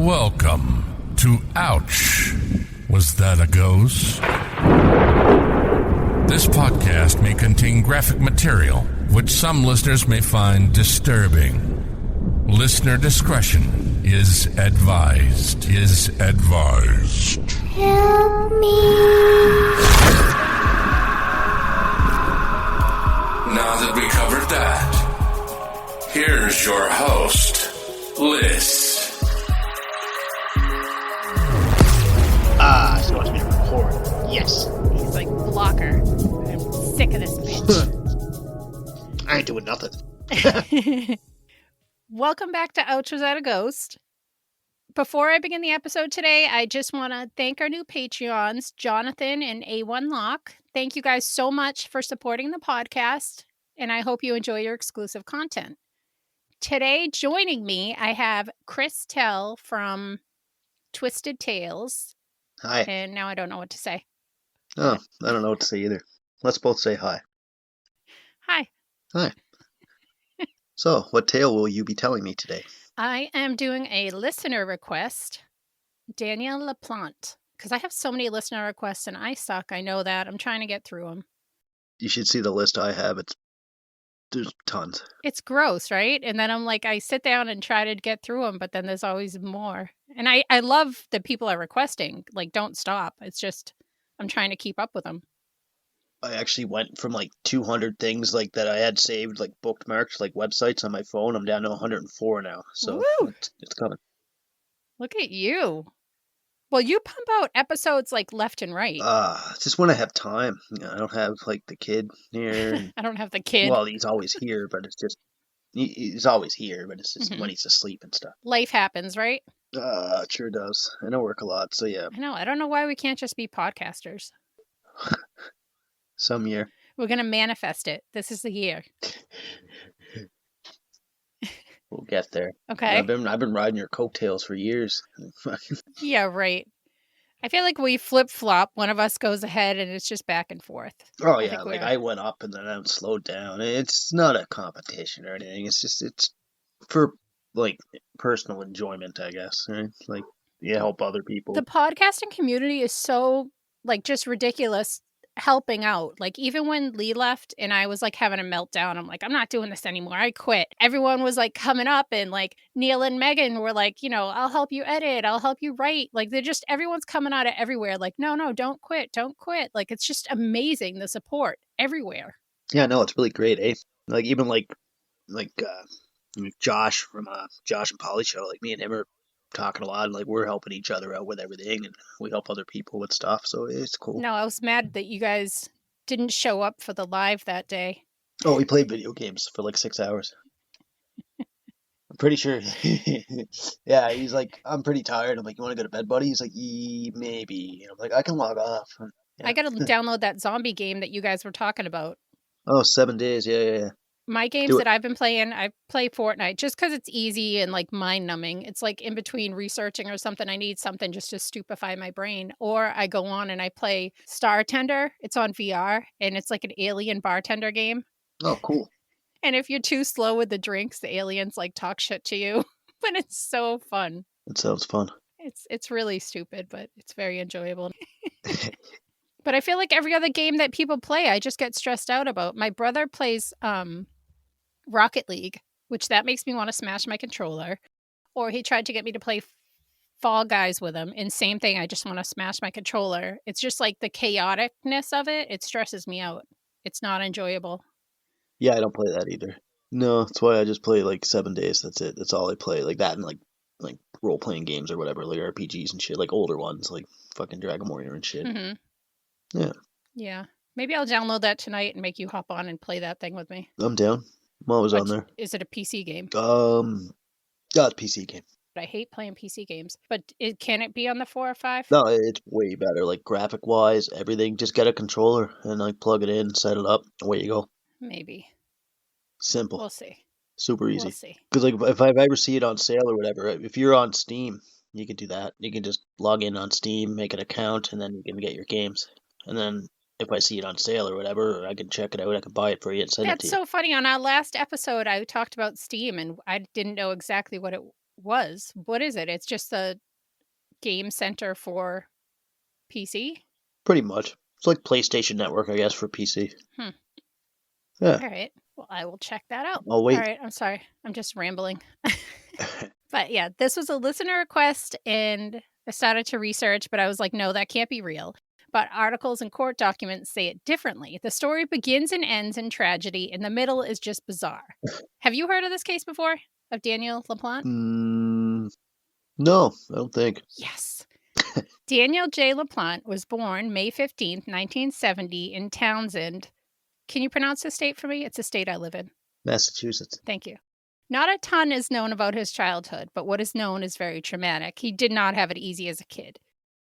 Welcome to Ouch. Was that a ghost? This podcast may contain graphic material, which some listeners may find disturbing. Listener discretion is advised. Help me. Now that we covered that, here's your host, Liz. She wants me to record. Yes. He's like, blocker. I'm sick of this bitch. I ain't doing nothing. Welcome back to Ouch, Was That a Ghost? Before I begin the episode today, I just want to thank our new Patreons, Jonathan and A1 Lock. Thank you guys so much for supporting the podcast, and I hope you enjoy your exclusive content. Today, joining me, I have Chris Tell from Twisted Tales. Hi. And now I don't know what to say. Oh, I don't know what to say either. Let's both say hi. Hi. Hi. So, what tale will you be telling me today? I am doing a listener request, Daniel Leplante, because I have so many listener requests and I suck. I know that. I'm trying to get through them. You should see the list I have. There's tons. It's gross, right? And then I'm like, I sit down and try to get through them, but then there's always more. And I love that people are requesting. Like, don't stop. It's just, I'm trying to keep up with them. I actually went from like 200 things like that I had saved, like bookmarked, like websites on my phone. I'm down to 104 now. So it's coming. Look at you. Well, you pump out episodes like left and right. Just when I have time. I don't have like the kid here. I don't have the kid. Well, he's always here, but it's just, he's always here, but it's just when he's asleep and stuff. Life happens, right? It sure does. And I work a lot, so yeah. I know. I don't know why we can't just be podcasters. Some year. We're going to manifest it. This is the year. We'll get there. Okay. I've been riding your coattails for years. Yeah, right. I feel like we flip-flop. One of us goes ahead and it's just back and forth. Oh, yeah. Like I went up and then I slowed down. It's not a competition or anything. It's for like personal enjoyment, I guess. Right? Like you help other people. The podcasting community is so like just ridiculous. Helping out. Like even when Lee left and I was like having a meltdown, I'm like, I'm not doing this anymore. I quit. Everyone was like coming up and like Neil and Megan were like, you know, I'll help you edit. I'll help you write. Like everyone's coming out of everywhere. Like, no, don't quit. Don't quit. Like, it's just amazing. The support everywhere. Yeah, no, it's really great. Eh? Like even like Josh from Josh and Polly show, like me and him are talking a lot, and like we're helping each other out with everything, and we help other people with stuff, so it's cool. No, I was mad that you guys didn't show up for the live that day. Oh, we played video games for like 6 hours. I'm pretty sure. Yeah, he's like, I'm pretty tired. I'm like, you want to go to bed, buddy? He's like, maybe. And I'm like, I can log off. Yeah. I gotta download that zombie game that you guys were talking about. Oh, 7 days. Yeah. My games that I've been playing, I play Fortnite just because it's easy and like mind numbing. It's like in between researching or something, I need something just to stupefy my brain. Or I go on and I play Star Tender. It's on VR and it's like an alien bartender game. Oh, cool. And if you're too slow with the drinks, the aliens like talk shit to you. But it's so fun. That sounds fun. It's really stupid, but it's very enjoyable. But I feel like every other game that people play, I just get stressed out about. My brother plays Rocket League, which that makes me want to smash my controller. Or he tried to get me to play Fall Guys with him, and same thing, I just want to smash my controller. It's just like the chaoticness of it. It stresses me out. It's not enjoyable. Yeah, I don't play that either. No, that's why I just play like 7 days. That's it. That's all I play. Like that and like role playing games or whatever, like RPGs and shit, like older ones, like fucking Dragon Warrior and shit. Mm-hmm. Yeah. Maybe I'll download that tonight and make you hop on and play that thing with me. I'm down. I'm always on there. Is it a PC game? Yeah, it's a PC game. I hate playing PC games, but can it be on the 4 or 5? No, it's way better. Like graphic wise, everything. Just get a controller and like plug it in, set it up, away you go. Maybe. Simple. We'll see. Super easy. We'll see. Because like if I ever see it on sale or whatever, if you're on Steam, you can do that. You can just log in on Steam, make an account, and then you can get your games. And then if I see it on sale or whatever, I can check it out. I can buy it for you and send it to you. That's so funny. On our last episode, I talked about Steam, and I didn't know exactly what it was. What is it? It's just the game center for PC? Pretty much. It's like PlayStation Network, I guess, for PC. Hmm. Yeah. All right. Well, I will check that out. I'll wait. All right. I'm sorry. I'm just rambling. But yeah, this was a listener request and I started to research, but I was like, no, that can't be real. But articles and court documents say it differently. The story begins and ends in tragedy, and the middle is just bizarre. Have you heard of this case before? Of Daniel Leplante? No, I don't think. Yes. Daniel J. Leplante was born May 15th, 1970 in Townsend. Can you pronounce the state for me? It's a state I live in. Massachusetts. Thank you. Not a ton is known about his childhood, but what is known is very traumatic. He did not have it easy as a kid.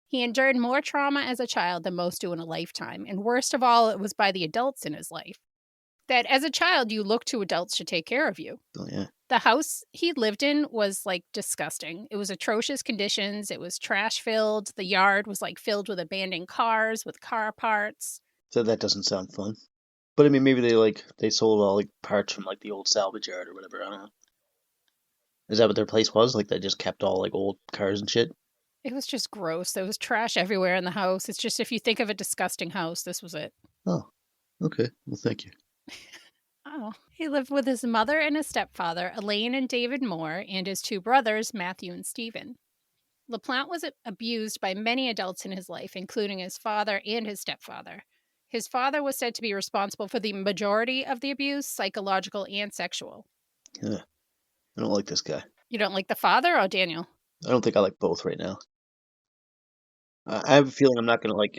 He endured more trauma as a child than most do in a lifetime, and worst of all, it was by the adults in his life. That as a child, you look to adults to take care of you. Oh, yeah. The house he lived in was like disgusting. It was atrocious conditions. It was trash filled. The yard was like filled with abandoned cars with car parts. So that doesn't sound fun. But I mean, maybe they sold all like parts from like the old salvage yard or whatever. I don't know. Is that what their place was? Like they just kept all like old cars and shit? It was just gross. There was trash everywhere in the house. It's just if you think of a disgusting house, this was it. Oh, okay. Well, thank you. Oh, he lived with his mother and his stepfather, Elaine and David Moore, and his two brothers, Matthew and Stephen. Leplante was abused by many adults in his life, including his father and his stepfather. His father was said to be responsible for the majority of the abuse, psychological and sexual. Yeah. I don't like this guy. You don't like the father or Daniel? I don't think I like both right now. I have a feeling I'm not gonna like.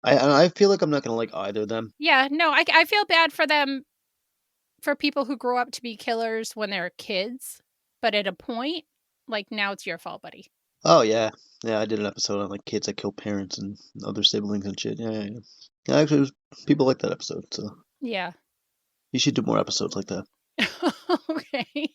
I feel like I'm not gonna like either of them. Yeah, no, I feel bad for them, for people who grow up to be killers when they're kids, but at a point, like now it's your fault, buddy. Oh yeah, yeah. I did an episode on like kids that kill parents and other siblings and shit. Yeah. Yeah, actually, people like that episode. So Yeah. you should do more episodes like that. Okay.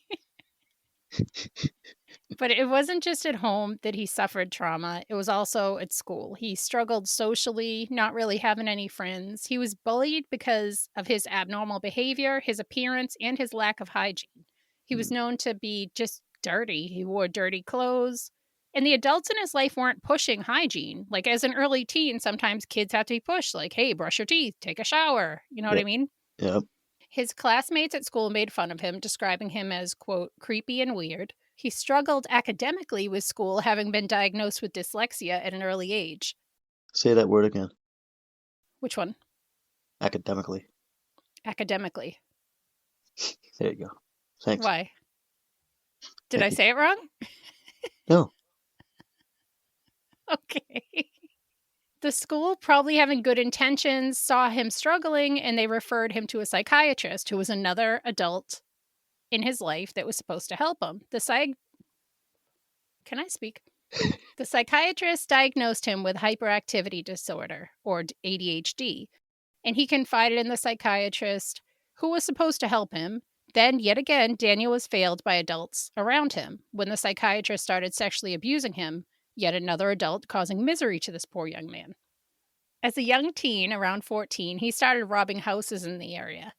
But it wasn't just at home that he suffered trauma. It was also at school. He struggled socially, not really having any friends. He was bullied because of his abnormal behavior, his appearance, and his lack of hygiene. He was known to be just dirty. He wore dirty clothes. And the adults in his life weren't pushing hygiene. Like as an early teen, sometimes kids have to be pushed, like, hey, brush your teeth, take a shower. You know what I mean? Yeah. His classmates at school made fun of him, describing him as, quote, creepy and weird. He struggled academically with school, having been diagnosed with dyslexia at an early age. Say that word again. Which one? Academically. Academically. There you go. Thanks. Why? Did Thank I you. say it wrong? No. Okay. The school, probably having good intentions, saw him struggling and they referred him to a psychiatrist who was another adult in his life that was supposed to help him. Can I speak? The psychiatrist diagnosed him with hyperactivity disorder, or ADHD, and he confided in the psychiatrist who was supposed to help him. Then, yet again, Daniel was failed by adults around him. When the psychiatrist started sexually abusing him, yet another adult causing misery to this poor young man. As a young teen, around 14, he started robbing houses in the area.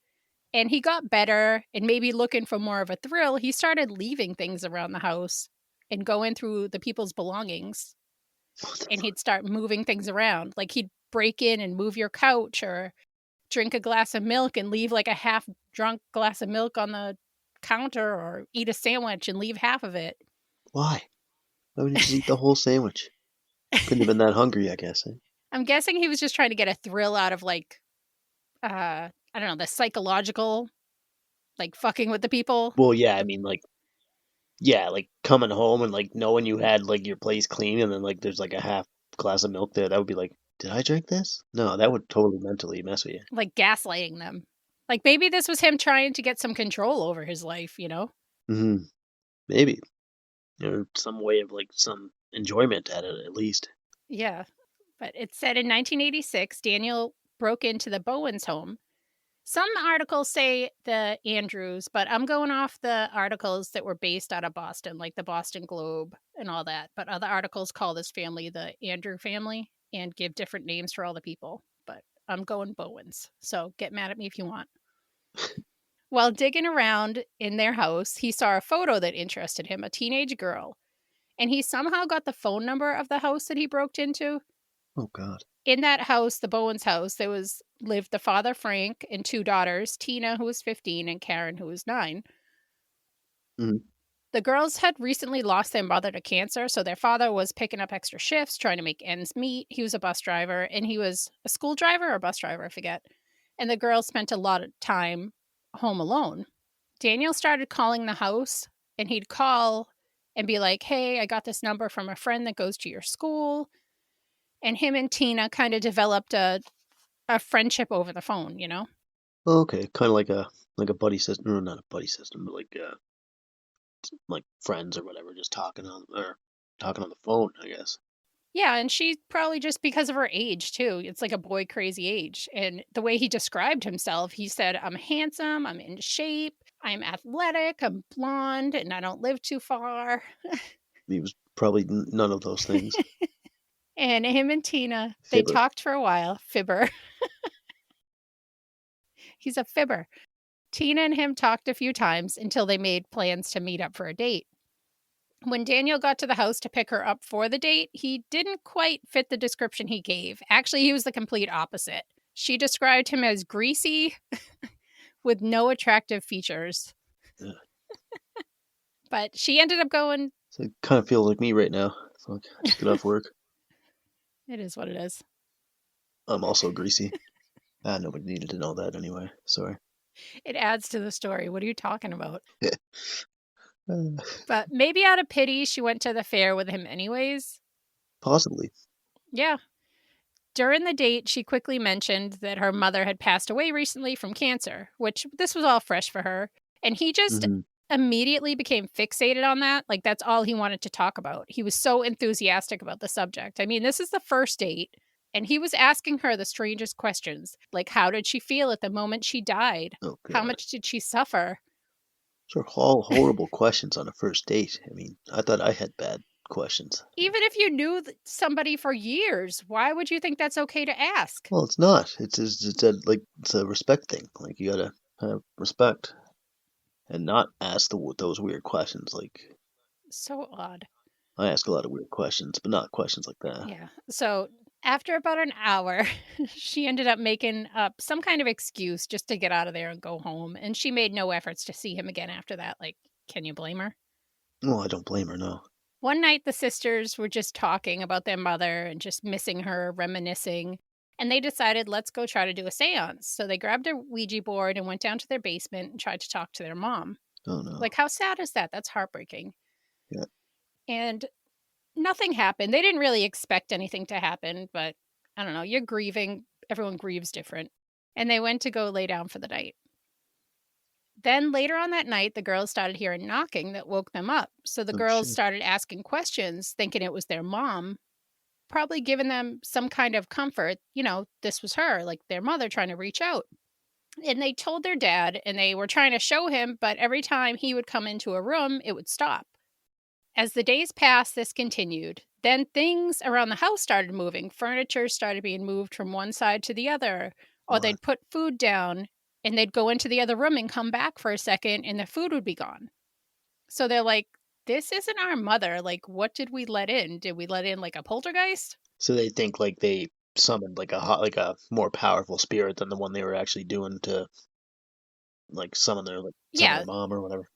And he got better, and maybe looking for more of a thrill, he started leaving things around the house and going through the people's belongings. And he'd start moving things around. Like he'd break in and move your couch or drink a glass of milk and leave like a half-drunk glass of milk on the counter, or eat a sandwich and leave half of it. Why? Why would you just eat the whole sandwich? Couldn't have been that hungry, I guess. Eh? I'm guessing he was just trying to get a thrill out of like, I don't know, the psychological, like fucking with the people. Well, yeah, I mean, like coming home and like knowing you had like your place clean and then like there's like a half glass of milk there, that would be like, did I drink this? No, that would totally mentally mess with you. Like gaslighting them. Like maybe this was him trying to get some control over his life, you know? Mm-hmm. Maybe. Or some way of like some enjoyment at it at least. Yeah. But it said in 1986, Daniel broke into the Bowens home. Some articles say the Andrews, but I'm going off the articles that were based out of Boston, like the Boston Globe and all that. But other articles call this family the Andrew family and give different names for all the people. But I'm going Bowens. So get mad at me if you want. While digging around in their house, he saw a photo that interested him, a teenage girl. And he somehow got the phone number of the house that he broke into. Oh, God. In that house, the Bowens house, lived the father, Frank, and 2 daughters, Tina, who was 15, and Karen, who was 9. Mhm. The girls had recently lost their mother to cancer, so their father was picking up extra shifts, trying to make ends meet. He was a bus driver, and he was a school driver or a bus driver, I forget. And the girls spent a lot of time home alone. Daniel started calling the house, and he'd call and be like, hey, I got this number from a friend that goes to your school. And him and Tina kind of developed a friendship over the phone, you know? Okay, kind of like a buddy system, or not a buddy system, but like friends or whatever, just talking on the phone, I guess. Yeah, and she probably just because of her age too. It's like a boy crazy age. And the way he described himself, he said, I'm handsome, I'm in shape, I'm athletic, I'm blonde, and I don't live too far. He was probably none of those things. And him and Tina, they Fibber. talked for a while. Fibber. He's a fibber. Tina and him talked a few times until they made plans to meet up for a date. When Daniel got to the house to pick her up for the date, he didn't quite fit the description he gave. Actually, he was the complete opposite. She described him as greasy with no attractive features. Yeah. But she ended up going. So it kind of feels like me right now. So I just get off work. It is what it is. I'm also greasy. Nobody needed to know that anyway. Sorry. It adds to the story. What are you talking about? Uh, But maybe out of pity, she went to the fair with him anyways. Possibly. Yeah. During the date, she quickly mentioned that her mother had passed away recently from cancer, which this was all fresh for her. And he just immediately became fixated on that. Like, that's all he wanted to talk about. He was so enthusiastic about the subject. I mean, this is the first date, and he was asking her the strangest questions. Like, how did she feel at the moment she died? Oh, God. How much did she suffer? Sure, all horrible questions on a first date. I mean, I thought I had bad questions. Even if you knew somebody for years, why would you think that's okay to ask? Well, it's not. It's a respect thing. Like, you gotta have respect and not ask those weird questions. Like, So odd. I ask a lot of weird questions, but not questions like that. Yeah. So after about an hour, she ended up making up some kind of excuse just to get out of there and go home. And she made no efforts to see him again after that. Like, can you blame her? Well, I don't blame her, no. One night, the sisters were just talking about their mother and just missing her, reminiscing. And they decided, let's go try to do a seance. So they grabbed a Ouija board and went down to their basement and tried to talk to their mom. Oh, no. Like, how sad is that? That's heartbreaking. Yeah. And nothing happened. They didn't really expect anything to happen, but I don't know. You're grieving. Everyone grieves different. And they went to go lay down for the night. Then later on that night, the girls started hearing knocking that woke them up. So the girls shit. started asking questions, thinking it was their mom, probably giving them some kind of comfort. You know, this was her, like their mother trying to reach out. And they told their dad, and they were trying to show him, but every time he would come into a room, it would stop. As the days passed, this continued. Then things around the house started moving. Furniture started being moved from one side to the other, or they'd put food down and they'd go into the other room and come back for a second and the food would be gone. So they're like, this isn't our mother. Like, what did we let in? Did we let in like a poltergeist? So they think like they summoned like a more powerful spirit than the one they were actually doing to like summon their mom or whatever.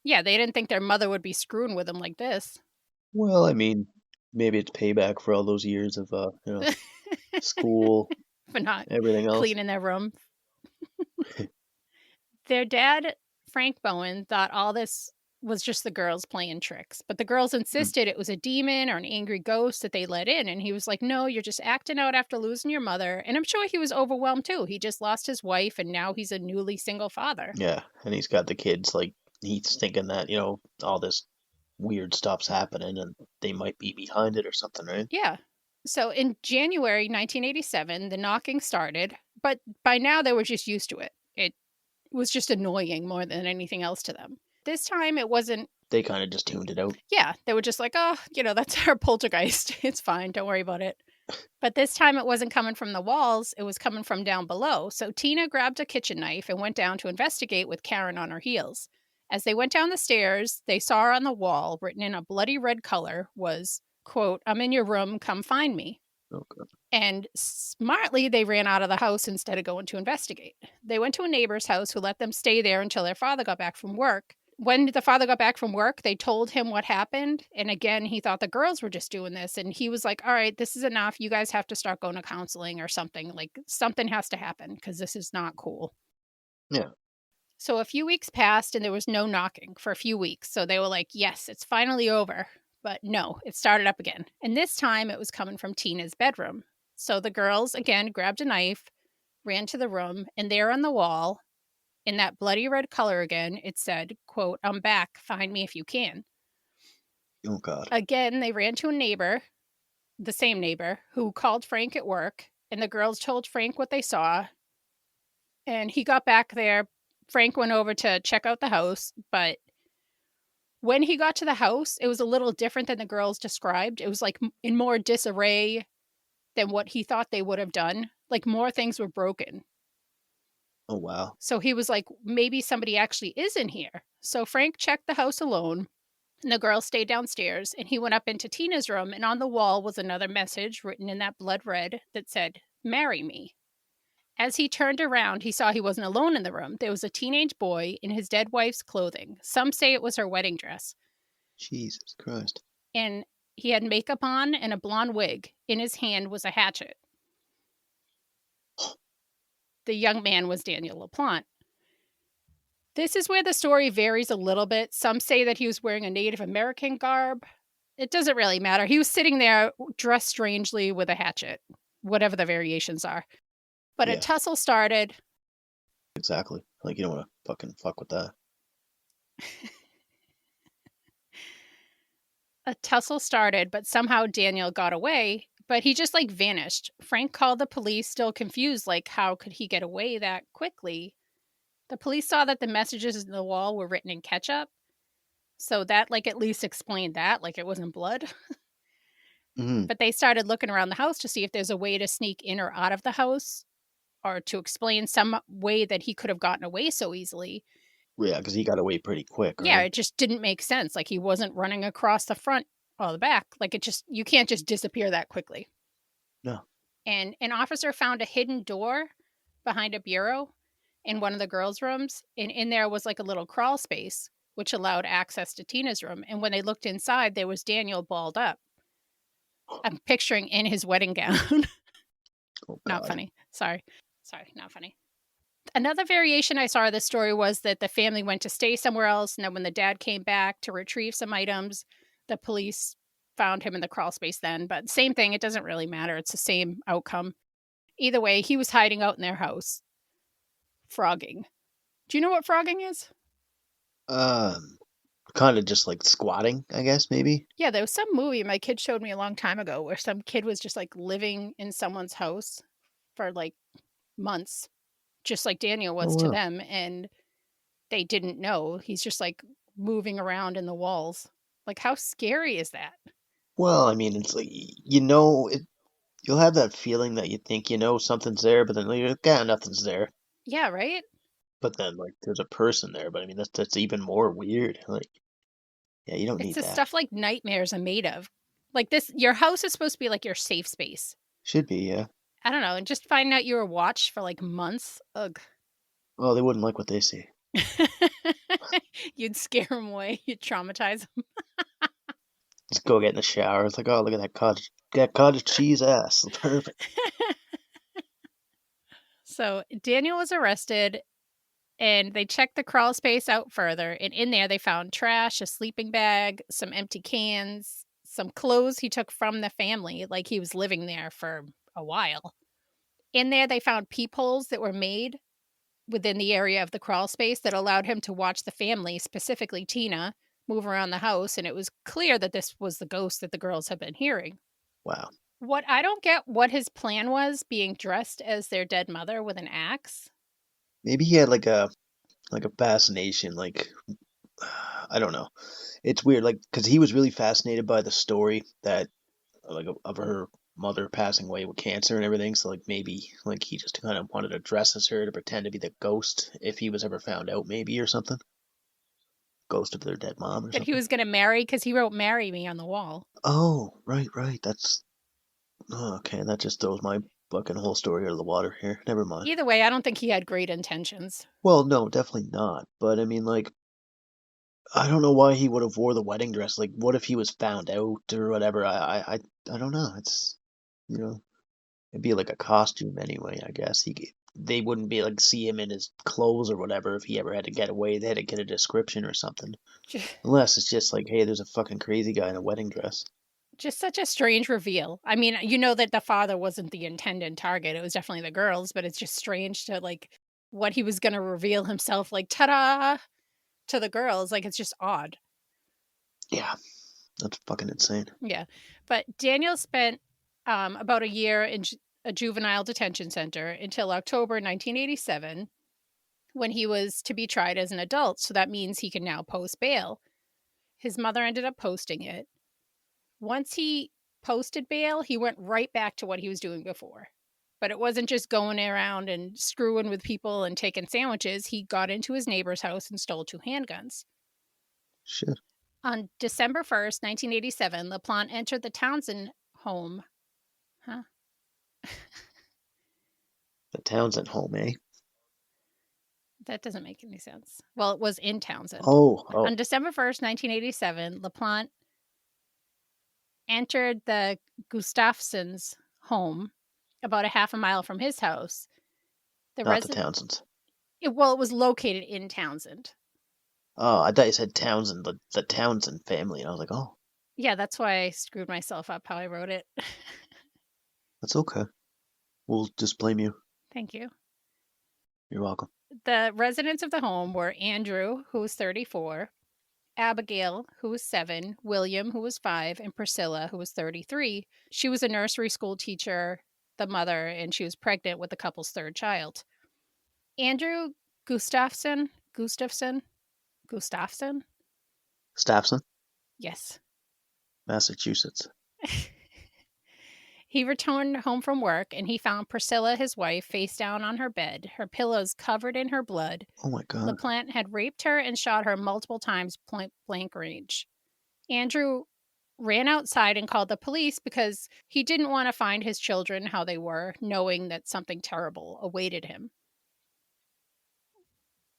Yeah, they didn't think their mother would be screwing with them like this. Well, I mean, maybe it's payback for all those years of school, but not everything else. Cleaning their room. Their dad, Frank Bowen, thought all this was just the girls playing tricks, but the girls insisted it was a demon or an angry ghost that they let in, and he was like, no, you're just acting out after losing your mother. And I'm sure he was overwhelmed too. He just lost his wife, and now he's a newly single father. Yeah, and he's got the kids, like, he's thinking that, all this weird stuff's happening and they might be behind it or something, right? Yeah. So in January 1987, the knocking started, but by now they were just used to it. It was just annoying more than anything else to them. This time it wasn't. They kind of just tuned it out. Yeah, they were just like, oh, that's our poltergeist. It's fine. Don't worry about it. But this time it wasn't coming from the walls, it was coming from down below. So Tina grabbed a kitchen knife and went down to investigate with Karen on her heels. As they went down the stairs, they saw on the wall, written in a bloody red color, was, quote, "I'm in your room, come find me." Okay. And smartly, they ran out of the house instead of going to investigate. They went to a neighbor's house who let them stay there until their father got back from work. When the father got back from work, they told him what happened. And again, he thought the girls were just doing this. And he was like, all right, this is enough. You guys have to start going to counseling or something. Like, something has to happen because this is not cool. Yeah. So a few weeks passed and there was no knocking for a few weeks. So they were like, yes, it's finally over. But no, it started up again. And this time it was coming from Tina's bedroom. So the girls, again, grabbed a knife, ran to the room, and there on the wall, in that bloody red color again, it said, quote, "I'm back. Find me if you can." Oh, God. Again, they ran to a neighbor, the same neighbor, who called Frank at work, and the girls told Frank what they saw. And he got back there. Frank went over to check out the house, but when he got to the house, it was a little different than the girls described. It was like in more disarray than what he thought they would have done. Like more things were broken. Oh, wow. So he was like, maybe somebody actually is in here. So Frank checked the house alone, and the girls stayed downstairs, and he went up into Tina's room, and on the wall was another message written in that blood red that said, "Marry me." As he turned around, he saw he wasn't alone in the room. There was a teenage boy in his dead wife's clothing. Some say it was her wedding dress. Jesus Christ. And he had makeup on and a blonde wig. In his hand was a hatchet. The young man was Daniel Leplante. This is where the story varies a little bit. Some say that he was wearing a Native American garb. It doesn't really matter. He was sitting there dressed strangely with a hatchet, whatever the variations are. But a Yeah. tussle started. Exactly. Like, you don't want to fucking fuck with that. A tussle started, but somehow Daniel got away, but he just like vanished. Frank called the police, still confused, like how could he get away that quickly? The police saw that the messages in the wall were written in ketchup. So that like at least explained that, like it wasn't blood. Mm-hmm. But they started looking around the house to see if there's a way to sneak in or out of the house or to explain some way that he could have gotten away so easily. Yeah, because he got away pretty quick, right? Yeah, it just didn't make sense. Like he wasn't running across the front or the back. Like it just, you can't just disappear that quickly. No. And an officer found a hidden door behind a bureau in one of the girls' rooms. And in there was like a little crawl space, which allowed access to Tina's room. And when they looked inside, there was Daniel balled up. I'm picturing in his wedding gown. Oh, Not God. funny. Sorry, not funny. Another variation I saw of this story was that the family went to stay somewhere else. And then when the dad came back to retrieve some items, the police found him in the crawl space then. But same thing, it doesn't really matter. It's the same outcome. Either way, he was hiding out in their house. Frogging. Do you know what frogging is? Kind of just like squatting, I guess, maybe. Yeah, there was some movie my kid showed me a long time ago where some kid was just like living in someone's house for like months, just like Daniel was to wow. them, and they didn't know. He's just like moving around in the walls. Like, how scary is that? Well, I mean, it's like, you'll have that feeling that you think you know something's there, but then you're like, yeah, nothing's there. Yeah, right? But then, like, there's a person there. But I mean, that's even more weird. Like, yeah, you don't It's need the that. stuff like nightmares are made of. Like this, your house is supposed to be like your safe space. Should be, yeah. I don't know. And just finding out you were watched for like months. Ugh. Well, they wouldn't like what they see. You'd scare them away. You'd traumatize them. Just go get in the shower. It's like, oh, look at that cottage cheese ass. Perfect. So Daniel was arrested and they checked the crawl space out further. And in there, they found trash, a sleeping bag, some empty cans, some clothes he took from the family, like he was living there for a while. In there, they found peepholes that were made within the area of the crawl space that allowed him to watch the family, specifically Tina, move around the house. And it was clear that this was the ghost that the girls had been hearing. Wow. What I don't get what his plan was, being dressed as their dead mother with an axe. Maybe he had like a fascination, like I don't know. It's weird, like because he was really fascinated by the story that like of her mother passing away with cancer and everything. So like maybe like he just kind of wanted to dress as her to pretend to be the ghost if he was ever found out, maybe, or something. Ghost of their dead mom or That he something. was going to marry because he wrote "marry me" on the wall. Oh, right. That's okay. That just throws my fucking whole story out of the water here. Never mind. Either way, I don't think he had great intentions. Well, no, definitely not. But I mean, like, I don't know why he would have wore the wedding dress. Like, what if he was found out or whatever? I don't know. It's, you know, it'd be like a costume anyway. I guess they wouldn't be like see him in his clothes or whatever if he ever had to get away. They had to get a description or something. Unless it's just like, hey, there's a fucking crazy guy in a wedding dress. Just such a strange reveal. I mean, you know that the father wasn't the intended target. It was definitely the girls, but it's just strange to like what he was going to reveal himself like ta-da to the girls. Like it's just odd. Yeah, that's fucking insane. Yeah. But Daniel spent about a year in a juvenile detention center until October 1987 when he was to be tried as an adult. So that means he can now post bail. His mother ended up posting it. Once he posted bail, he went right back to what he was doing before. But it wasn't just going around and screwing with people and taking sandwiches. He got into his neighbor's house and stole 2 handguns. Shit. On December 1st, 1987, Leplante entered the Townsend home. Huh? The Townsend home, eh? That doesn't make any sense. Well, it was in Townsend. Oh. On December 1st, 1987, Leplante entered the Gustafsons' home about a half a mile from his house. Not the Townsends. It was located in Townsend. Oh, I thought you said Townsend, the Townsend family. And I was like, oh. Yeah, that's why I screwed myself up how I wrote it. That's okay. We'll just blame you. Thank you. You're welcome. The residents of the home were Andrew, who was 34, Abigail, who was 7, William, who was 5, and Priscilla, who was 33. She was a nursery school teacher, the mother, and she was pregnant with the couple's 3rd child. Andrew Gustafson? Staffson? Yes. Massachusetts. He returned home from work and he found Priscilla, his wife, face down on her bed, her pillows covered in her blood. Oh my God. Leplante had raped her and shot her multiple times point blank range. Andrew ran outside and called the police because he didn't want to find his children how they were, knowing that something terrible awaited him.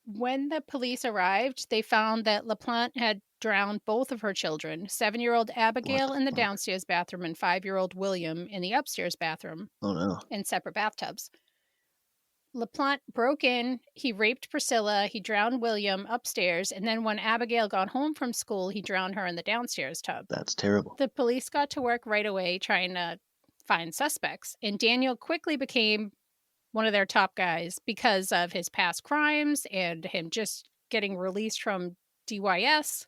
When the police arrived, they found that Leplante had drowned both of her children, 7-year-old Abigail in the downstairs bathroom and 5-year-old William in the upstairs bathroom. Oh no. In separate bathtubs. Leplante broke in, he raped Priscilla, he drowned William upstairs, and then when Abigail got home from school, he drowned her in the downstairs tub. That's terrible. The police got to work right away trying to find suspects, and Daniel quickly became one of their top guys because of his past crimes and him just getting released from DYS.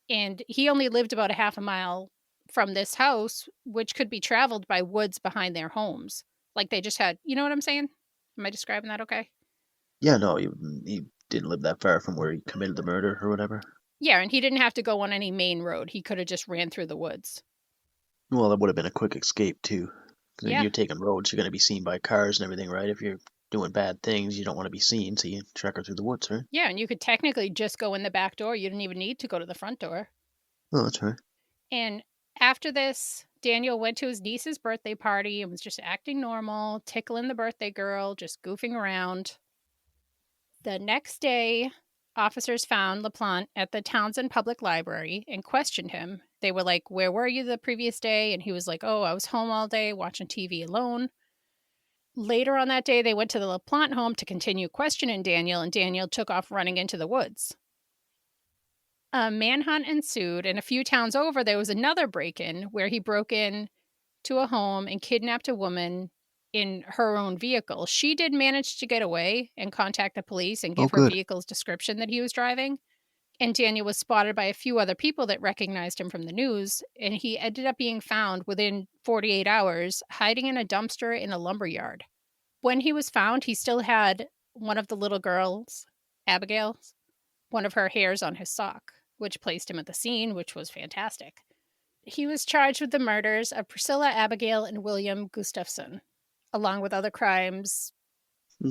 And he only lived about a half a mile from this house, which could be traveled by woods behind their homes. Like they just had, you know what I'm saying? Am I describing that okay? Yeah, no, he didn't live that far from where he committed the murder or whatever. Yeah, and he didn't have to go on any main road. He could have just ran through the woods. Well, that would have been a quick escape too. Because Yeah. if you're taking roads, you're going to be seen by cars and everything, right? If you're doing bad things, you don't want to be seen, so you trek her through the woods, right? Yeah, and you could technically just go in the back door. You didn't even need to go to the front door. Oh, that's right. And after this, Daniel went to his niece's birthday party and was just acting normal, tickling the birthday girl, just goofing around. The next day, officers found Leplante at the Townsend Public Library and questioned him. They were like, "Where were you the previous day?" And he was like, "Oh, I was home all day watching TV alone." Later on that day, they went to the Leplante home to continue questioning Daniel, and Daniel took off running into the woods. A manhunt ensued, and a few towns over, there was another break-in where he broke in to a home and kidnapped a woman in her own vehicle. She did manage to get away and contact the police and give her vehicle's description that he was driving. And Daniel was spotted by a few other people that recognized him from the news, and he ended up being found within 48 hours, hiding in a dumpster in a lumber yard. When he was found, he still had one of the little girls, Abigail's, one of her hairs on his sock, which placed him at the scene, which was fantastic. He was charged with the murders of Priscilla Abigail and William Gustafson, along with other crimes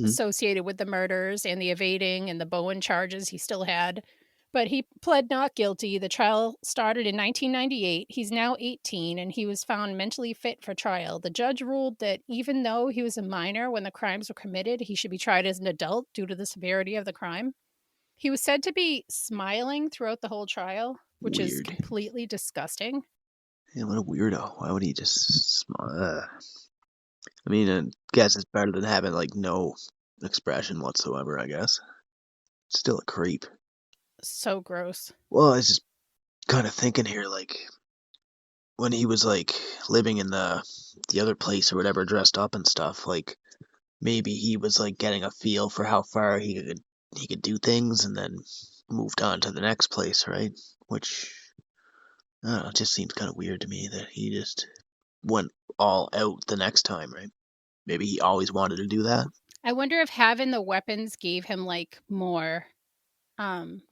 associated with the murders and the evading and the Bowen charges he still had. But he pled not guilty. The trial started in 1998. He's now 18 and he was found mentally fit for trial. The judge ruled that even though he was a minor when the crimes were committed, he should be tried as an adult due to the severity of the crime. He was said to be smiling throughout the whole trial, which is Weird. completely disgusting. Yeah, what a weirdo. Why would he just smile? I mean, I guess it's better than having, like, no expression whatsoever, I guess. Still a creep. So gross. Well, I was just kind of thinking here, like, when he was, like, living in the other place or whatever, dressed up and stuff, like, maybe he was, like, getting a feel for how far he could do things and then moved on to the next place, right? Which, I don't know, it just seems kind of weird to me that he just went all out the next time, right? Maybe he always wanted to do that. I wonder if having the weapons gave him like more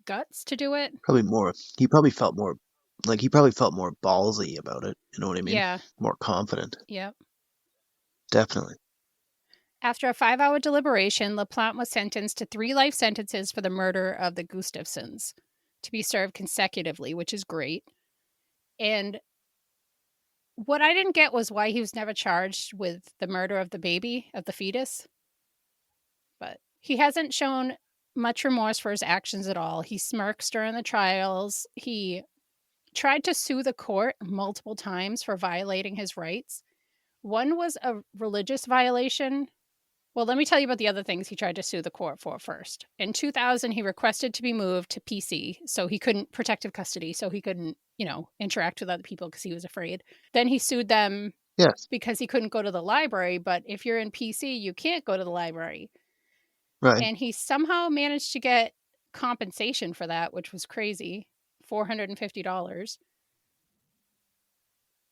guts to do it. Probably more. He probably felt more ballsy about it. You know what I mean? Yeah. More confident. Yep. Definitely. After a 5-hour deliberation, Leplante was sentenced to 3 life sentences for the murder of the Gustafsons to be served consecutively, which is great. And what I didn't get was why he was never charged with the murder of the baby, of the fetus. But he hasn't shown much remorse for his actions at all. He smirks during the trials. He tried to sue the court multiple times for violating his rights. One was a religious violation. Well, let me tell you about the other things he tried to sue the court for first. In 2000, he requested to be moved to PC, so he couldn't, protective custody, so he couldn't, interact with other people because he was afraid. Then he sued them because he couldn't go to the library, but if you're in PC, you can't go to the library. Right. And he somehow managed to get compensation for that, which was crazy, $450.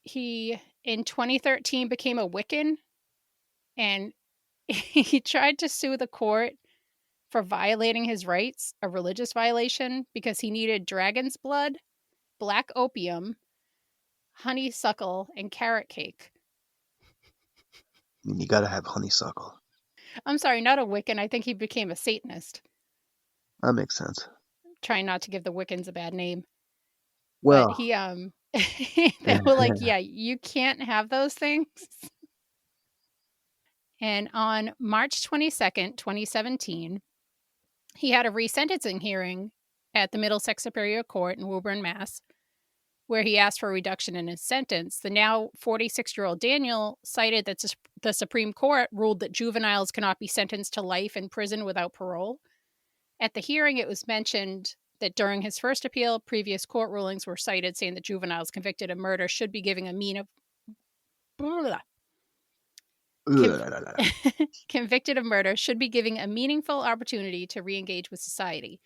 He, in 2013, became a Wiccan, and he tried to sue the court for violating his rights, a religious violation, because he needed dragon's blood, black opium, honeysuckle, and carrot cake. I mean, you gotta have honeysuckle. I'm sorry, not a Wiccan. I think he became a Satanist. That makes sense. Trying not to give the Wiccans a bad name. Well, but he, they were like, yeah, you can't have those things. And on March 22nd, 2017, he had a resentencing hearing at the Middlesex Superior Court in Woburn, Mass., where he asked for a reduction in his sentence. The now 46-year-old Daniel cited that the Supreme Court ruled that juveniles cannot be sentenced to life in prison without parole. At the hearing, it was mentioned that during his first appeal, previous court rulings were cited saying that juveniles convicted of murder should be given convicted of murder should be given a meaningful opportunity to re-engage with society.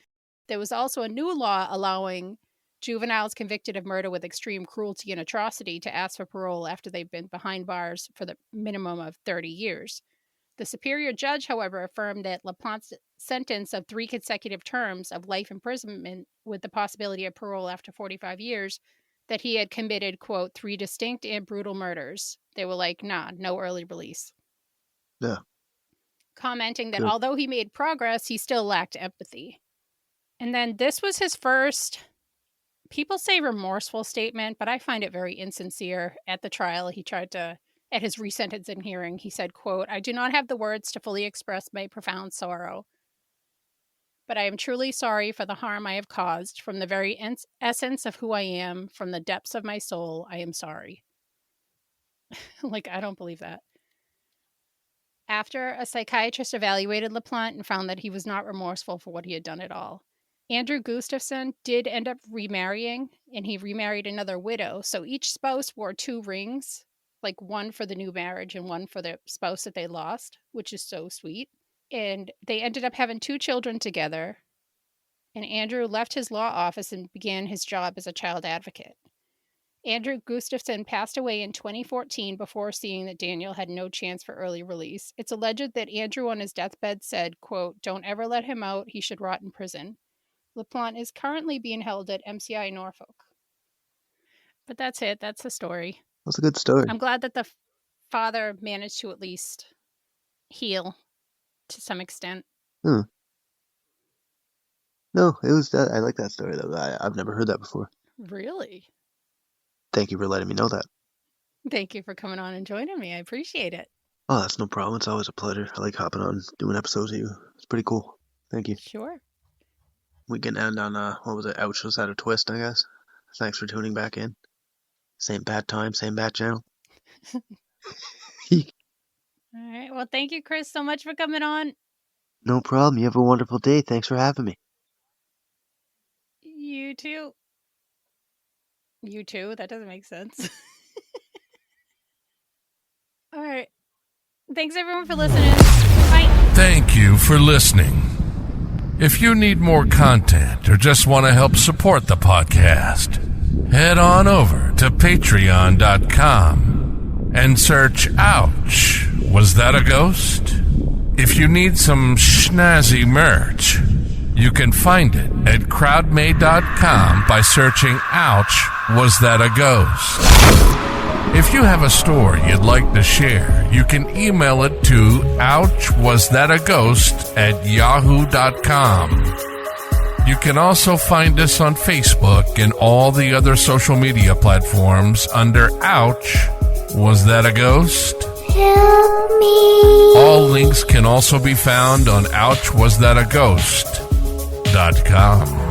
There was also a new law allowing juveniles convicted of murder with extreme cruelty and atrocity to ask for parole after they've been behind bars for the minimum of 30 years. The superior judge, however, affirmed that Leplante's sentence of 3 consecutive terms of life imprisonment with the possibility of parole after 45 years, that he had committed, quote, 3 distinct and brutal murders. They were like, nah, no early release. Yeah. Commenting that although he made progress, he still lacked empathy. And then this was his first, people say remorseful statement, but I find it very insincere. At the trial, he tried to, at his resentencing hearing, he said, quote, I do not have the words to fully express my profound sorrow, but I am truly sorry for the harm I have caused. From the very essence of who I am, from the depths of my soul, I am sorry. Like, I don't believe that. After a psychiatrist evaluated Leplante and found that he was not remorseful for what he had done at all. Andrew Gustafson did end up remarrying, and he remarried another widow. So each spouse wore 2 rings, like one for the new marriage and one for the spouse that they lost, which is so sweet. And they ended up having 2 children together. And Andrew left his law office and began his job as a child advocate. Andrew Gustafson passed away in 2014 before seeing that Daniel had no chance for early release. It's alleged that Andrew on his deathbed said, quote, don't ever let him out. He should rot in prison. Leplante is currently being held at MCI Norfolk. But that's it. That's the story. That's a good story. I'm glad that the father managed to at least heal to some extent. No, it was that. I like that story though. I've never heard that before. Really? Thank you for letting me know that. Thank you for coming on and joining me. I appreciate it. Oh, that's no problem. It's always a pleasure. I like hopping on, doing episodes with you. It's pretty cool. Thank you. Sure. We can end on, what was it? Ouch, was that a twist, I guess? Thanks for tuning back in. Same bad time, same bad channel. All right. Well, thank you, Chris, so much for coming on. No problem. You have a wonderful day. Thanks for having me. You too. You too? That doesn't make sense. All right. Thanks, everyone, for listening. Bye. Thank you for listening. If you need more content or just want to help support the podcast, head on over to patreon.com and search Ouch, Was That a Ghost? If you need some snazzy merch, you can find it at crowdmade.com by searching Ouch, Was That a Ghost? If you have a story you'd like to share, you can email it to ouchwasthataghost@yahoo.com. You can also find us on Facebook and all the other social media platforms under Ouch, Was That a Ghost? Help me. All links can also be found on ouchwasthataghost.com.